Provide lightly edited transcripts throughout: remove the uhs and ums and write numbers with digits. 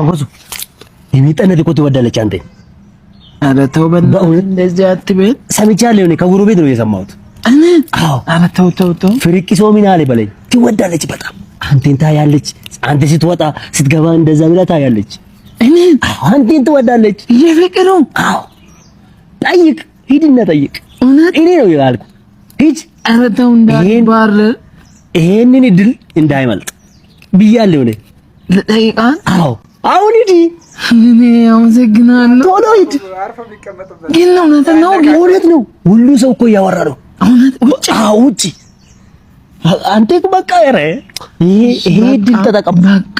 ተንኮሱ የሚጠነድ እኮ ትወዳለች አንተ። ኧረ ተው በእናትህ እንደዚህ አትበል። ሰምቻለሁ እኔ ከጎረቤት ነው የሰማሁት። አዎ ኧረ ተው ፍሪቂሶ ምን አለ በለኝ። ትወዳለች በጣም አንተን ታያለች። አንተ ስትወጣ ስትገባ እንደዛ ብላ ታያለች። አንተን ትወዳለች። የፍቅሩ አዎ ጠይቅ፣ ሂድና ጠይቅ። እኔ ነው ያልኩ ሂድ። ኧረ ተው እንዳትባር፣ ይሄንን እድል እንዳይመልጥ ብያለሁ እኔ። ልጠይቃት? አዎ አሁን ሂድ። እኔ አመሰግናለሁ። ቶሎ ሂድ። ግን እውነት ነው። ሁሉ ሰው እኮ እያወራ ነው። እውነት ውጪ? አዎ ውጪ። አንተ በቃ ኧረ ይሄ እድል ተጠቀም። በቃ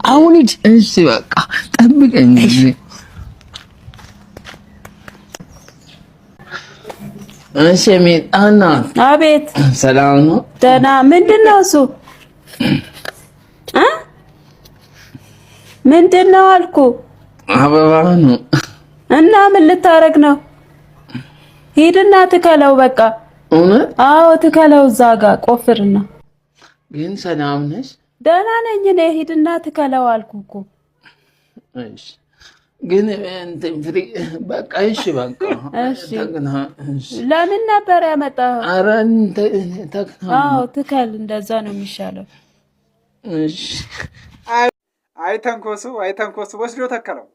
አሁን ሂድ። እሺ በቃ ጠብቀኝ። እሺ ሜጣና። አቤት። ሰላም ነው? ደህና። ምንድን ነው እሱ? ምንድን ነው አልኩ? አበባ ነው። እና ምን ልታረግ ነው? ሂድና ትከለው በቃ። እውነት? አዎ ትከለው፣ እዛ ጋር ቆፍርና። ግን ሰላም ነሽ? ደህና ነኝ እኔ። ሂድና ትከለው አልኩ እኮ። እሺ ግን በቃ እሺ በቃ እሺ። ለምን ነበር ያመጣኸው? ኧረ አዎ ትከል፣ እንደዛ ነው የሚሻለው። እሺ። አይተንኮሱ ወስዶ ተከለው።